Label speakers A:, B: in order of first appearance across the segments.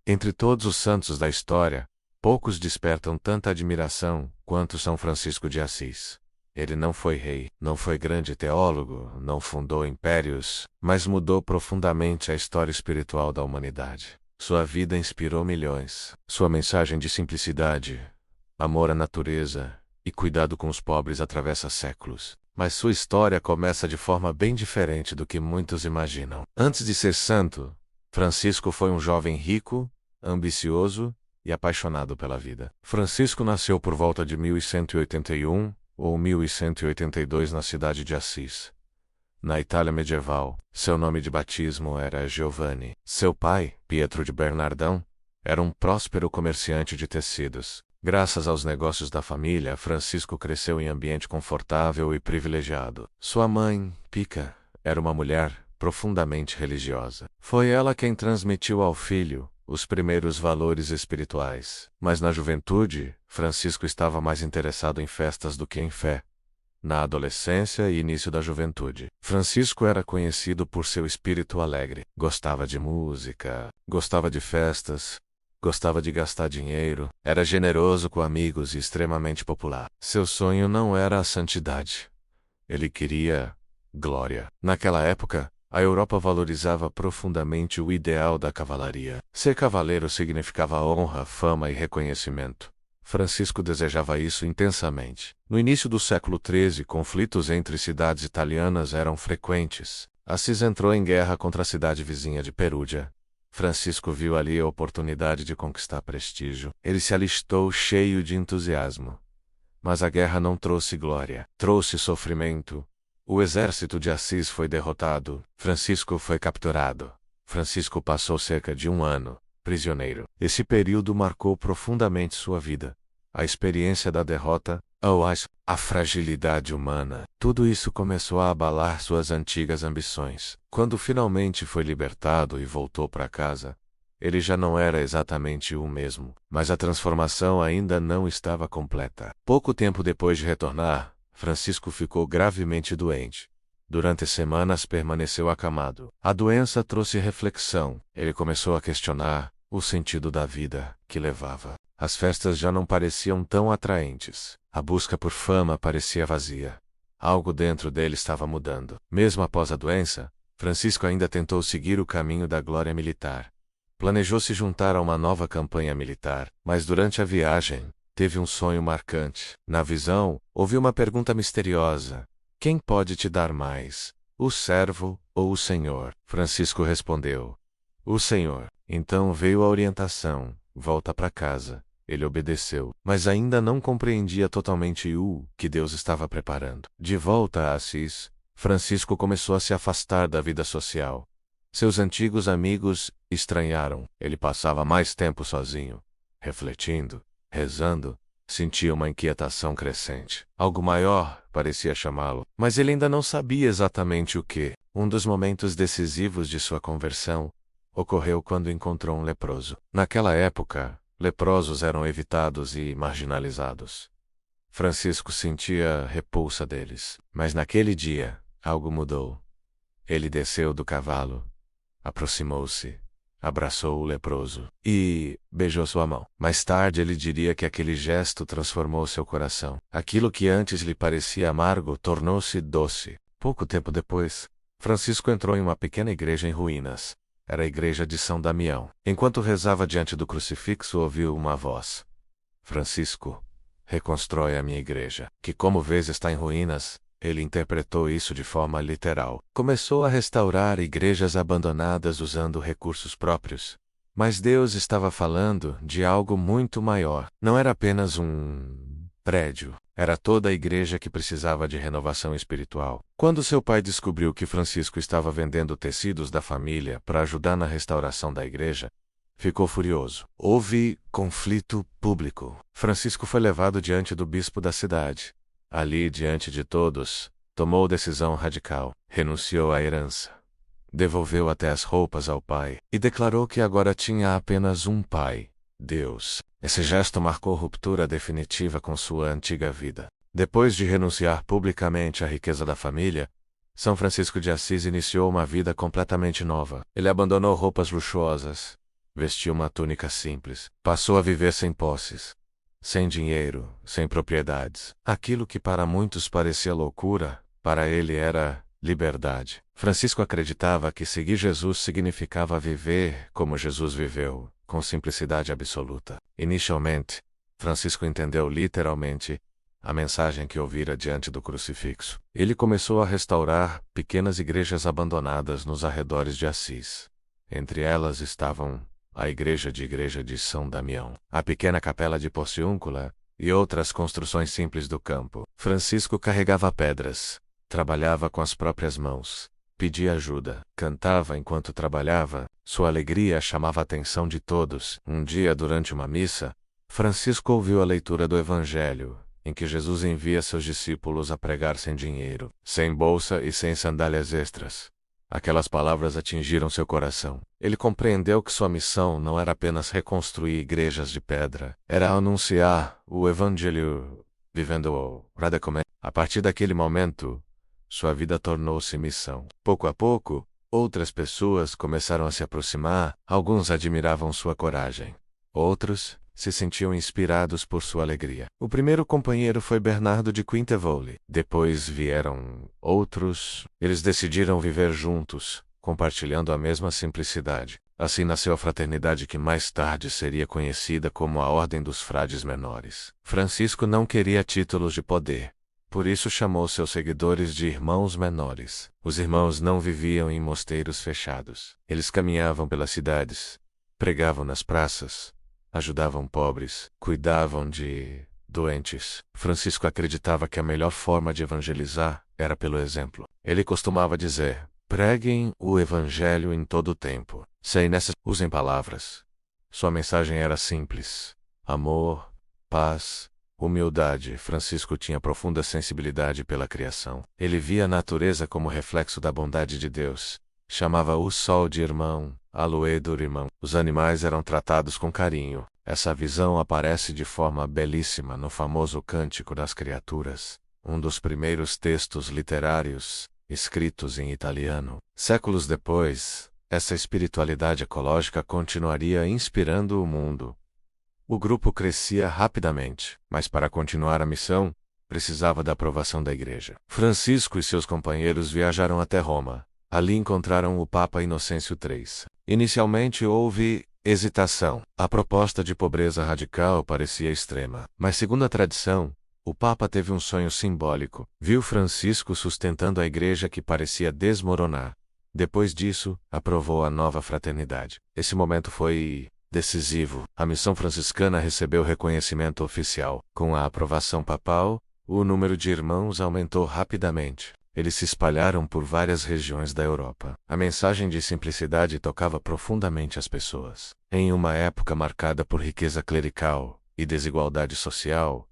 A: Entre todos os santos da história, poucos despertam tanta admiração quanto São Francisco de Assis. Ele não foi rei, não foi grande teólogo, não fundou impérios, mas mudou profundamente a história espiritual da humanidade. Sua vida inspirou milhões. Sua mensagem de simplicidade, amor à natureza e cuidado com os pobres atravessa séculos. Mas sua história começa de forma bem diferente do que muitos imaginam. Antes de ser santo, Francisco foi um jovem rico, ambicioso e apaixonado pela vida. Francisco nasceu por volta de 1181 ou 1182 na cidade de Assis, na Itália medieval. Seu nome de batismo era Giovanni. Seu pai, Pietro de Bernardão, era um próspero comerciante de tecidos. Graças aos negócios da família, Francisco cresceu em ambiente confortável e privilegiado. Sua mãe, Pica, era uma mulher profundamente religiosa. Foi ela quem transmitiu ao filho os primeiros valores espirituais. Mas na juventude, Francisco estava mais interessado em festas do que em fé. Na adolescência e início da juventude, Francisco era conhecido por seu espírito alegre. Gostava de música, gostava de festas, gostava de gastar dinheiro, era generoso com amigos e extremamente popular. Seu sonho não era a santidade. Ele queria glória. Naquela época, a Europa valorizava profundamente o ideal da cavalaria. Ser cavaleiro significava honra, fama e reconhecimento. Francisco desejava isso intensamente. No início do século XIII, conflitos entre cidades italianas eram frequentes. Assis entrou em guerra contra a cidade vizinha de Perúdia. Francisco viu ali a oportunidade de conquistar prestígio. Ele se alistou cheio de entusiasmo. Mas a guerra não trouxe glória, trouxe sofrimento. O exército de Assis foi derrotado. Francisco foi capturado. Francisco passou cerca de 1 ano prisioneiro. Esse período marcou profundamente sua vida. A experiência da derrota, a fragilidade humana, tudo isso começou a abalar suas antigas ambições. Quando finalmente foi libertado e voltou para casa, ele já não era exatamente o mesmo, mas a transformação ainda não estava completa. Pouco tempo depois de retornar, Francisco ficou gravemente doente. Durante semanas permaneceu acamado. A doença trouxe reflexão. Ele começou a questionar o sentido da vida que levava. As festas já não pareciam tão atraentes. A busca por fama parecia vazia. Algo dentro dele estava mudando. Mesmo após a doença, Francisco ainda tentou seguir o caminho da glória militar. Planejou se juntar a uma nova campanha militar, mas durante a viagem, teve um sonho marcante. Na visão, ouviu uma pergunta misteriosa: quem pode te dar mais, o servo ou o Senhor? Francisco respondeu: o Senhor. Então veio a orientação: volta para casa. Ele obedeceu, mas ainda não compreendia totalmente o que Deus estava preparando. De volta a Assis, Francisco começou a se afastar da vida social. Seus antigos amigos estranharam. Ele passava mais tempo sozinho, refletindo, rezando. Sentia uma inquietação crescente. Algo maior parecia chamá-lo, mas ele ainda não sabia exatamente o que. Um dos momentos decisivos de sua conversão ocorreu quando encontrou um leproso. Naquela época, leprosos eram evitados e marginalizados. Francisco sentia repulsa deles, mas naquele dia, algo mudou. Ele desceu do cavalo, aproximou-se, abraçou o leproso e beijou sua mão. Mais tarde ele diria que aquele gesto transformou seu coração. Aquilo que antes lhe parecia amargo tornou-se doce. Pouco tempo depois, Francisco entrou em uma pequena igreja em ruínas. Era a igreja de São Damião. Enquanto rezava diante do crucifixo, ouviu uma voz: Francisco, reconstrói a minha igreja, que como vês está em ruínas. Ele interpretou isso de forma literal. Começou a restaurar igrejas abandonadas usando recursos próprios. Mas Deus estava falando de algo muito maior. Não era apenas um prédio. Era toda a igreja que precisava de renovação espiritual. Quando seu pai descobriu que Francisco estava vendendo tecidos da família para ajudar na restauração da igreja, ficou furioso. Houve conflito público. Francisco foi levado diante do bispo da cidade. Ali, diante de todos, tomou decisão radical. Renunciou à herança. Devolveu até as roupas ao pai e declarou que agora tinha apenas um pai, Deus. Esse gesto marcou ruptura definitiva com sua antiga vida. Depois de renunciar publicamente à riqueza da família, São Francisco de Assis iniciou uma vida completamente nova. Ele abandonou roupas luxuosas, vestia uma túnica simples. Passou a viver sem posses, sem dinheiro, sem propriedades. Aquilo que para muitos parecia loucura, para ele era liberdade. Francisco acreditava que seguir Jesus significava viver como Jesus viveu, com simplicidade absoluta. Inicialmente, Francisco entendeu literalmente a mensagem que ouvira diante do crucifixo. Ele começou a restaurar pequenas igrejas abandonadas nos arredores de Assis. Entre elas estavam a Igreja de São Damião, a pequena capela de Porciúncula e outras construções simples do campo. Francisco carregava pedras, trabalhava com as próprias mãos, pedia ajuda, cantava enquanto trabalhava. Sua alegria chamava a atenção de todos. Um dia, durante uma missa, Francisco ouviu a leitura do Evangelho, em que Jesus envia seus discípulos a pregar sem dinheiro, sem bolsa e sem sandálias extras. Aquelas palavras atingiram seu coração. Ele compreendeu que sua missão não era apenas reconstruir igrejas de pedra, era anunciar o Evangelho, vivendo-o radicalmente. A partir daquele momento, sua vida tornou-se missão. Pouco a pouco, outras pessoas começaram a se aproximar. Alguns admiravam sua coragem. Outros se sentiam inspirados por sua alegria. O primeiro companheiro foi Bernardo de Quintevole. Depois vieram outros. Eles decidiram viver juntos, compartilhando a mesma simplicidade. Assim nasceu a fraternidade que mais tarde seria conhecida como a Ordem dos Frades Menores. Francisco não queria títulos de poder. Por isso chamou seus seguidores de irmãos menores. Os irmãos não viviam em mosteiros fechados. Eles caminhavam pelas cidades, pregavam nas praças, ajudavam pobres, cuidavam de doentes. Francisco acreditava que a melhor forma de evangelizar era pelo exemplo. Ele costumava dizer: preguem o evangelho em todo o tempo. Usem palavras. Sua mensagem era simples: amor, paz, humildade. Francisco tinha profunda sensibilidade pela criação. Ele via a natureza como reflexo da bondade de Deus. Chamava o sol de irmão, a lua de irmão. Os animais eram tratados com carinho. Essa visão aparece de forma belíssima no famoso Cântico das Criaturas, um dos primeiros textos literários escritos em italiano. Séculos depois, essa espiritualidade ecológica continuaria inspirando o mundo. O grupo crescia rapidamente, mas para continuar a missão, precisava da aprovação da Igreja. Francisco e seus companheiros viajaram até Roma. Ali encontraram o Papa Inocêncio III. Inicialmente houve hesitação. A proposta de pobreza radical parecia extrema. Mas, segundo a tradição, o Papa teve um sonho simbólico. Viu Francisco sustentando a igreja que parecia desmoronar. Depois disso, aprovou a nova fraternidade. Esse momento foi decisivo. A missão franciscana recebeu reconhecimento oficial. Com a aprovação papal, o número de irmãos aumentou rapidamente. Eles se espalharam por várias regiões da Europa. A mensagem de simplicidade tocava profundamente as pessoas. Em uma época marcada por riqueza clerical e desigualdade social,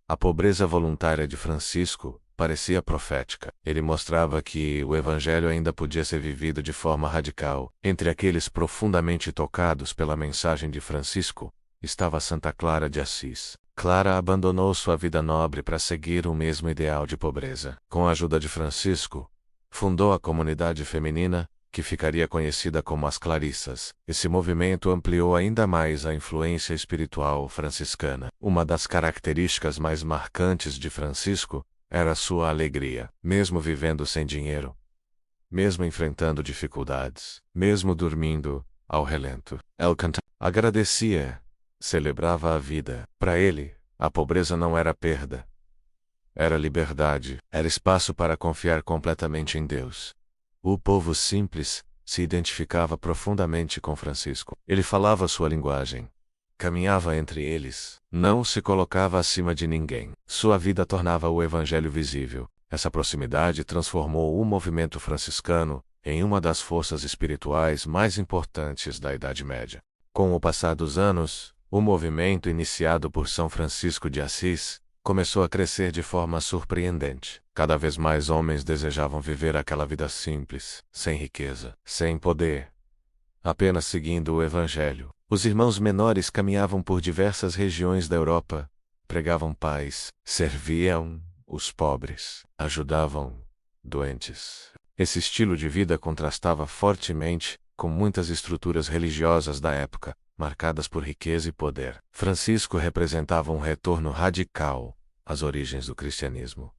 A: a pobreza voluntária de Francisco parecia profética. Ele mostrava que o Evangelho ainda podia ser vivido de forma radical. Entre aqueles profundamente tocados pela mensagem de Francisco, estava Santa Clara de Assis. Clara abandonou sua vida nobre para seguir o mesmo ideal de pobreza. Com a ajuda de Francisco, fundou a comunidade feminina, que ficaria conhecida como as Clarissas. Esse movimento ampliou ainda mais a influência espiritual franciscana. Uma das características mais marcantes de Francisco era sua alegria. Mesmo vivendo sem dinheiro, mesmo enfrentando dificuldades, mesmo dormindo ao relento, ele agradecia, celebrava a vida. Para ele, a pobreza não era perda. Era liberdade. Era espaço para confiar completamente em Deus. O povo simples se identificava profundamente com Francisco. Ele falava sua linguagem. Caminhava entre eles. Não se colocava acima de ninguém. Sua vida tornava o Evangelho visível. Essa proximidade transformou o movimento franciscano em uma das forças espirituais mais importantes da Idade Média. Com o passar dos anos, o movimento iniciado por São Francisco de Assis começou a crescer de forma surpreendente. Cada vez mais homens desejavam viver aquela vida simples, sem riqueza, sem poder, apenas seguindo o Evangelho. Os irmãos menores caminhavam por diversas regiões da Europa, pregavam paz, serviam os pobres, ajudavam doentes. Esse estilo de vida contrastava fortemente com muitas estruturas religiosas da época. marcadas por riqueza e poder. Francisco representava um retorno radical às origens do cristianismo.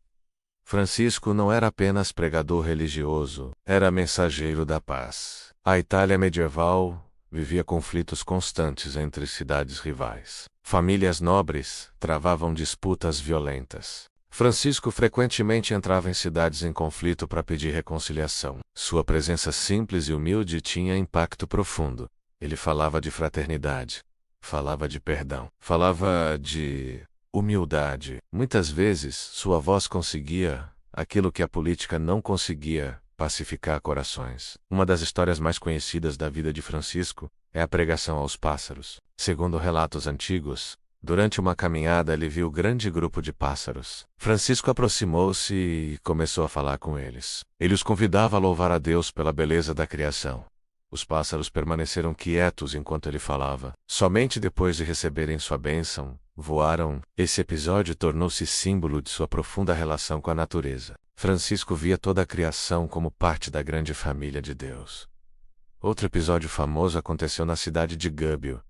A: Francisco não era apenas pregador religioso, era mensageiro da paz. A Itália medieval vivia conflitos constantes entre cidades rivais. Famílias nobres travavam disputas violentas. Francisco frequentemente entrava em cidades em conflito para pedir reconciliação. Sua presença simples e humilde tinha impacto profundo. Ele falava de fraternidade, falava de perdão, falava de humildade. Muitas vezes, sua voz conseguia aquilo que a política não conseguia: pacificar corações. Uma das histórias mais conhecidas da vida de Francisco é a pregação aos pássaros. Segundo relatos antigos, durante uma caminhada ele viu um grande grupo de pássaros. Francisco aproximou-se e começou a falar com eles. Ele os convidava a louvar a Deus pela beleza da criação. Os pássaros permaneceram quietos enquanto ele falava. Somente depois de receberem sua bênção, voaram. Esse episódio tornou-se símbolo de sua profunda relação com a natureza. Francisco via toda a criação como parte da grande família de Deus. Outro episódio famoso aconteceu na cidade de Gubbio.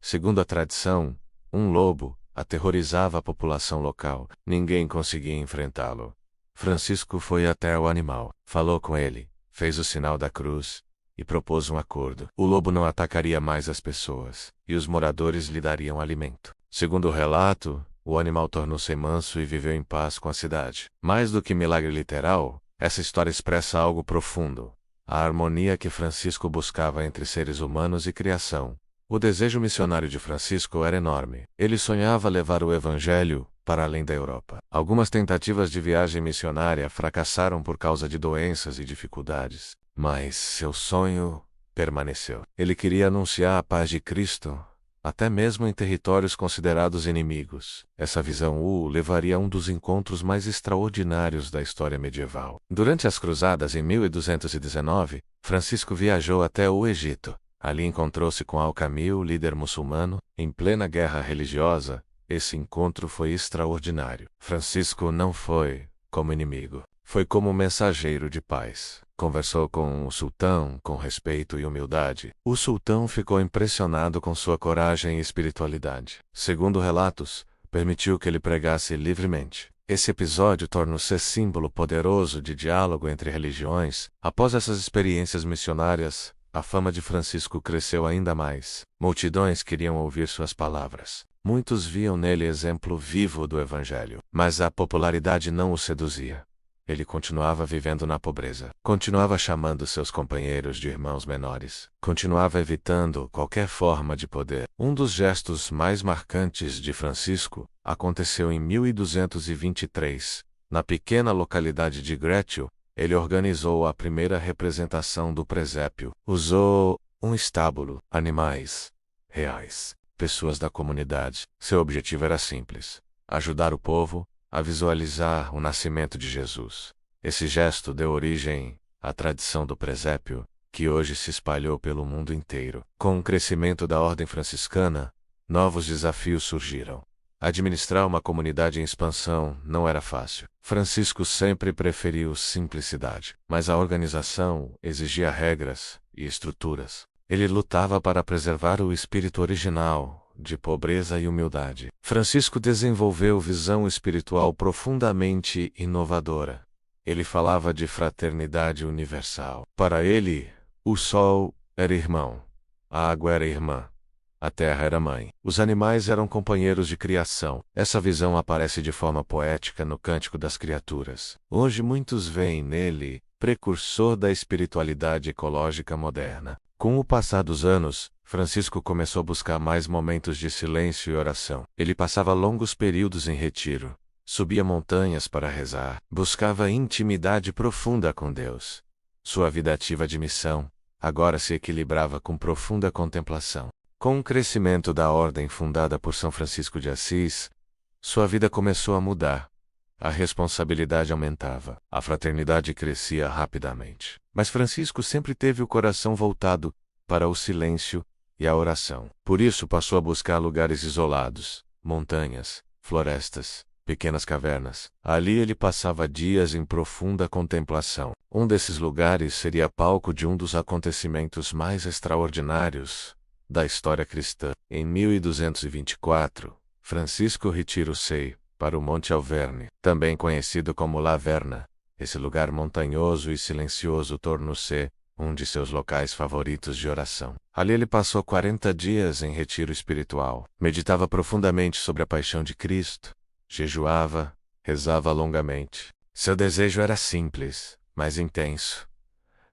A: Segundo a tradição, um lobo aterrorizava a população local. Ninguém conseguia enfrentá-lo. Francisco foi até o animal, falou com ele, fez o sinal da cruz e propôs um acordo. O lobo não atacaria mais as pessoas, e os moradores lhe dariam alimento. Segundo o relato, o animal tornou-se manso e viveu em paz com a cidade. Mais do que milagre literal, essa história expressa algo profundo: a harmonia que Francisco buscava entre seres humanos e criação. O desejo missionário de Francisco era enorme. Ele sonhava levar o Evangelho para além da Europa. Algumas tentativas de viagem missionária fracassaram por causa de doenças e dificuldades, mas seu sonho permaneceu. Ele queria anunciar a paz de Cristo, até mesmo em territórios considerados inimigos. Essa visão o levaria a um dos encontros mais extraordinários da história medieval. Durante as Cruzadas em 1219, Francisco viajou até o Egito. Ali encontrou-se com Al-Kamil, líder muçulmano, em plena guerra religiosa. Esse encontro foi extraordinário. Francisco não foi como inimigo, foi como mensageiro de paz. Conversou com o sultão com respeito e humildade. O sultão ficou impressionado com sua coragem e espiritualidade. Segundo relatos, permitiu que ele pregasse livremente. Esse episódio torna-se símbolo poderoso de diálogo entre religiões. Após essas experiências missionárias, a fama de Francisco cresceu ainda mais. Multidões queriam ouvir suas palavras. Muitos viam nele exemplo vivo do Evangelho. Mas a popularidade não o seduzia. Ele continuava vivendo na pobreza. Continuava chamando seus companheiros de irmãos menores. Continuava evitando qualquer forma de poder. Um dos gestos mais marcantes de Francisco aconteceu em 1223. Na pequena localidade de Grétio, ele organizou a primeira representação do presépio. Usou um estábulo, animais reais, pessoas da comunidade. Seu objetivo era simples: ajudar o povo a visualizar o nascimento de Jesus. Esse gesto deu origem à tradição do presépio, que hoje se espalhou pelo mundo inteiro. Com o crescimento da ordem franciscana, novos desafios surgiram. Administrar uma comunidade em expansão não era fácil. Francisco sempre preferiu simplicidade, mas a organização exigia regras e estruturas. Ele lutava para preservar o espírito original de pobreza e humildade. Francisco desenvolveu visão espiritual profundamente inovadora. Ele falava de fraternidade universal. Para ele, o sol era irmão, a água era irmã, a terra era mãe. Os animais eram companheiros de criação. Essa visão aparece de forma poética no Cântico das Criaturas. Hoje muitos veem nele precursor da espiritualidade ecológica moderna. Com o passar dos anos, Francisco começou a buscar mais momentos de silêncio e oração. Ele passava longos períodos em retiro, subia montanhas para rezar, buscava intimidade profunda com Deus. Sua vida ativa de missão agora se equilibrava com profunda contemplação. Com o crescimento da ordem fundada por São Francisco de Assis, sua vida começou a mudar. A responsabilidade aumentava, a fraternidade crescia rapidamente. Mas Francisco sempre teve o coração voltado para o silêncio e a oração. Por isso passou a buscar lugares isolados, montanhas, florestas, pequenas cavernas. Ali ele passava dias em profunda contemplação. Um desses lugares seria palco de um dos acontecimentos mais extraordinários da história cristã. Em 1224, Francisco retira-se para o Monte Alverne, também conhecido como La Verna. Esse lugar montanhoso e silencioso tornou-se um de seus locais favoritos de oração. Ali ele passou 40 dias em retiro espiritual. Meditava profundamente sobre a paixão de Cristo, jejuava, rezava longamente. Seu desejo era simples, mas intenso: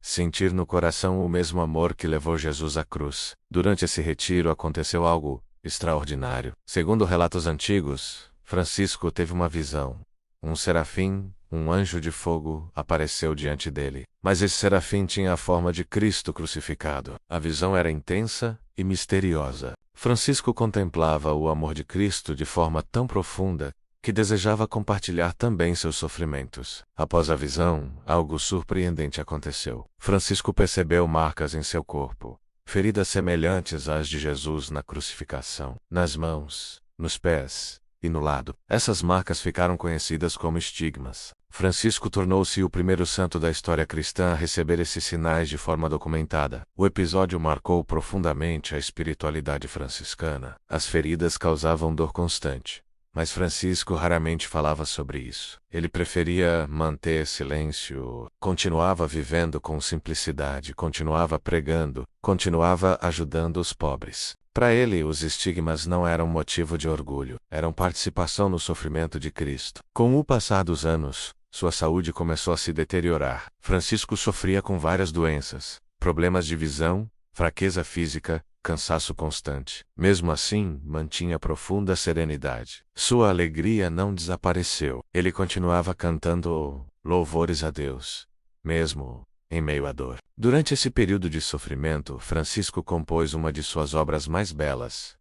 A: sentir no coração o mesmo amor que levou Jesus à cruz. Durante esse retiro aconteceu algo extraordinário. Segundo relatos antigos, Francisco teve uma visão. Um serafim, um anjo de fogo, apareceu diante dele. Mas esse serafim tinha a forma de Cristo crucificado. A visão era intensa e misteriosa. Francisco contemplava o amor de Cristo de forma tão profunda que desejava compartilhar também seus sofrimentos. Após a visão, algo surpreendente aconteceu. Francisco percebeu marcas em seu corpo, feridas semelhantes às de Jesus na crucificação, nas mãos, nos pés e no lado. Essas marcas ficaram conhecidas como estigmas. Francisco tornou-se o primeiro santo da história cristã a receber esses sinais de forma documentada. O episódio marcou profundamente a espiritualidade franciscana. As feridas causavam dor constante, mas Francisco raramente falava sobre isso. Ele preferia manter silêncio, continuava vivendo com simplicidade, continuava pregando, continuava ajudando os pobres. Para ele, os estigmas não eram motivo de orgulho, eram participação no sofrimento de Cristo. Com o passar dos anos, sua saúde começou a se deteriorar. Francisco sofria com várias doenças, problemas de visão, fraqueza física, cansaço constante. Mesmo assim, mantinha profunda serenidade. Sua alegria não desapareceu. Ele continuava cantando louvores a Deus, mesmo em meio à dor. Durante esse período de sofrimento, Francisco compôs uma de suas obras mais belas,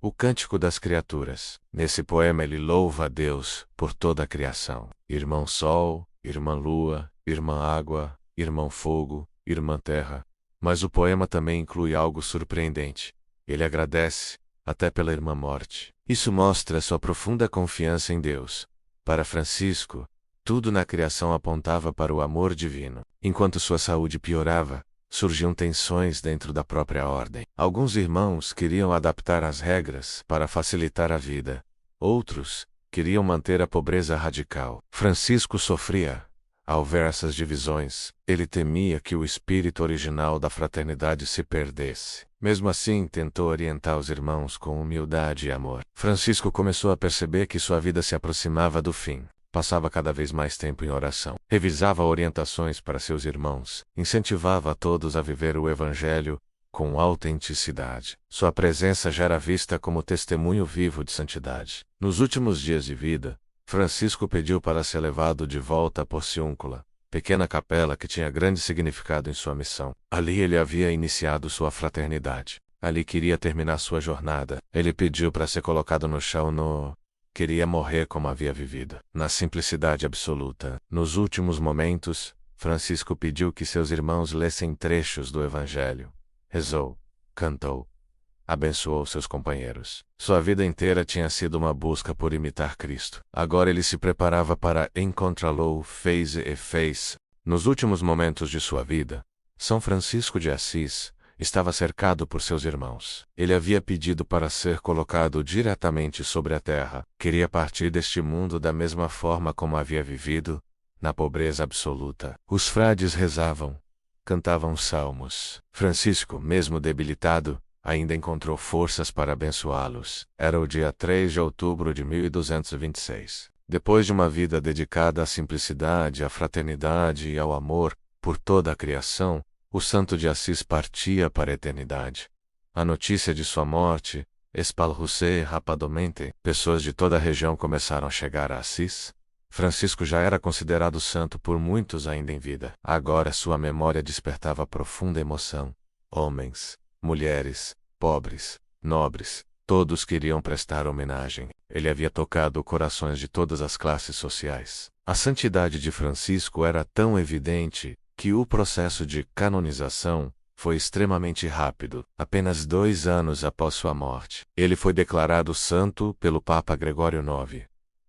A: o Cântico das Criaturas. Nesse poema ele louva a Deus por toda a criação. Irmão Sol, Irmã Lua, Irmã Água, Irmão Fogo, Irmã Terra. Mas o poema também inclui algo surpreendente. Ele agradece, até pela Irmã Morte. Isso mostra sua profunda confiança em Deus. Para Francisco, tudo na criação apontava para o amor divino. Enquanto sua saúde piorava, surgiam tensões dentro da própria ordem. Alguns irmãos queriam adaptar as regras para facilitar a vida. Outros queriam manter a pobreza radical. Francisco sofria ao ver essas divisões. Ele temia que o espírito original da fraternidade se perdesse. Mesmo assim, tentou orientar os irmãos com humildade e amor. Francisco começou a perceber que sua vida se aproximava do fim. Passava cada vez mais tempo em oração. Revisava orientações para seus irmãos. Incentivava a todos a viver o Evangelho com autenticidade. Sua presença já era vista como testemunho vivo de santidade. Nos últimos dias de vida, Francisco pediu para ser levado de volta à Porciúncula, pequena capela que tinha grande significado em sua missão. Ali ele havia iniciado sua fraternidade. Ali queria terminar sua jornada. Ele pediu para ser colocado no chão. Queria morrer como havia vivido, na simplicidade absoluta. Nos últimos momentos, Francisco pediu que seus irmãos lessem trechos do Evangelho. Rezou, cantou, abençoou seus companheiros. Sua vida inteira tinha sido uma busca por imitar Cristo. Agora ele se preparava para encontrá-lo face a face. Nos últimos momentos de sua vida, São Francisco de Assis estava cercado por seus irmãos. Ele havia pedido para ser colocado diretamente sobre a terra. Queria partir deste mundo da mesma forma como havia vivido, na pobreza absoluta. Os frades rezavam, cantavam salmos. Francisco, mesmo debilitado, ainda encontrou forças para abençoá-los. Era o dia 3 de outubro de 1226. Depois de uma vida dedicada à simplicidade, à fraternidade e ao amor por toda a criação, o santo de Assis partia para a eternidade. A notícia de sua morte espalhou-se rapidamente. Pessoas de toda a região começaram a chegar a Assis. Francisco já era considerado santo por muitos ainda em vida. Agora sua memória despertava profunda emoção. Homens, mulheres, pobres, nobres, todos queriam prestar homenagem. Ele havia tocado corações de todas as classes sociais. A santidade de Francisco era tão evidente que o processo de canonização foi extremamente rápido. Apenas 2 anos após sua morte, ele foi declarado santo pelo Papa Gregório IX.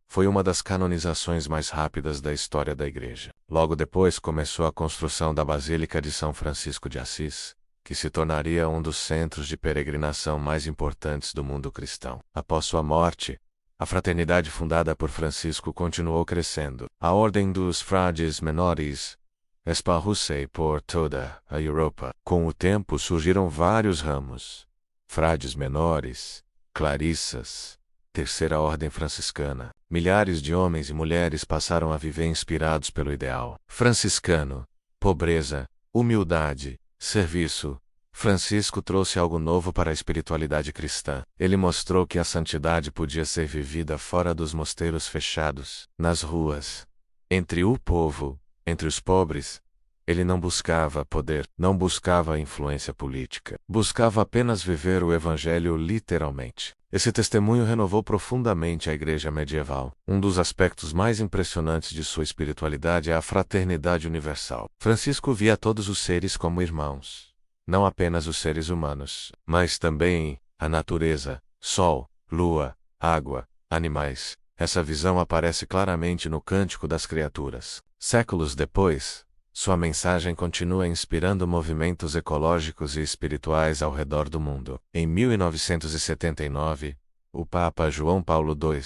A: Foi uma das canonizações mais rápidas da história da Igreja. Logo depois começou a construção da Basílica de São Francisco de Assis, que se tornaria um dos centros de peregrinação mais importantes do mundo cristão. Após sua morte, a fraternidade fundada por Francisco continuou crescendo. A Ordem dos Frades Menores esparrou-se por toda a Europa. Com o tempo surgiram vários ramos: frades menores, clarissas, Terceira Ordem Franciscana. Milhares de homens e mulheres passaram a viver inspirados pelo ideal franciscano: pobreza, humildade, serviço. Francisco trouxe algo novo para a espiritualidade cristã. Ele mostrou que a santidade podia ser vivida fora dos mosteiros fechados, nas ruas, entre o povo, entre os pobres. Ele não buscava poder, não buscava influência política. Buscava apenas viver o Evangelho literalmente. Esse testemunho renovou profundamente a Igreja medieval. Um dos aspectos mais impressionantes de sua espiritualidade é a fraternidade universal. Francisco via todos os seres como irmãos. Não apenas os seres humanos, mas também a natureza, sol, lua, água, animais. Essa visão aparece claramente no Cântico das Criaturas. Séculos depois, sua mensagem continua inspirando movimentos ecológicos e espirituais ao redor do mundo. Em 1979, o Papa João Paulo II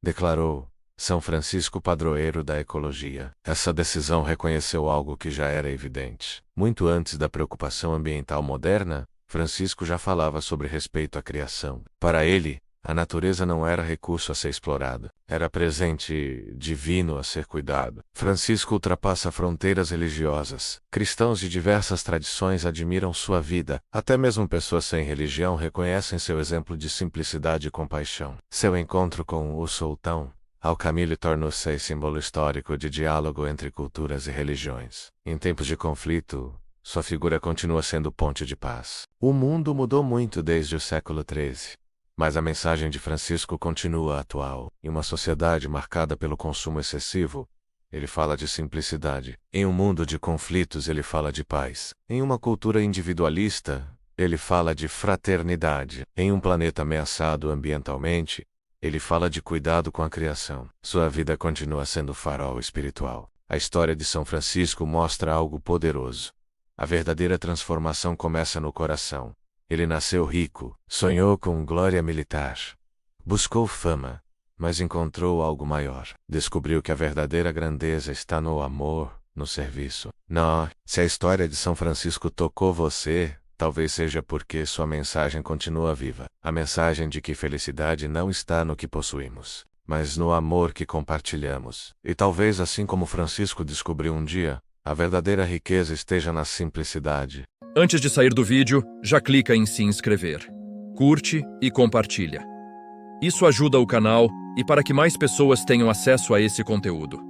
A: declarou São Francisco padroeiro da ecologia. Essa decisão reconheceu algo que já era evidente. Muito antes da preocupação ambiental moderna, Francisco já falava sobre respeito à criação. Para ele, a natureza não era recurso a ser explorado, era presente divino a ser cuidado. Francisco ultrapassa fronteiras religiosas. Cristãos de diversas tradições admiram sua vida. Até mesmo pessoas sem religião reconhecem seu exemplo de simplicidade e compaixão. Seu encontro com o sultão Al-Kamil tornou-se símbolo histórico de diálogo entre culturas e religiões. Em tempos de conflito, sua figura continua sendo ponte de paz. O mundo mudou muito desde o século XIII. Mas a mensagem de Francisco continua atual. Em uma sociedade marcada pelo consumo excessivo, ele fala de simplicidade. Em um mundo de conflitos, ele fala de paz. Em uma cultura individualista, ele fala de fraternidade. Em um planeta ameaçado ambientalmente, ele fala de cuidado com a criação. Sua vida continua sendo farol espiritual. A história de São Francisco mostra algo poderoso. A verdadeira transformação começa no coração. Ele nasceu rico, sonhou com glória militar, buscou fama, mas encontrou algo maior. Descobriu que a verdadeira grandeza está no amor, no serviço. Se a história de São Francisco tocou você, talvez seja porque sua mensagem continua viva. A mensagem de que felicidade não está no que possuímos, mas no amor que compartilhamos. E talvez assim como Francisco descobriu um dia, a verdadeira riqueza esteja na simplicidade.
B: Antes de sair do vídeo, já clica em se inscrever, curte e compartilha. Isso ajuda o canal e para que mais pessoas tenham acesso a esse conteúdo.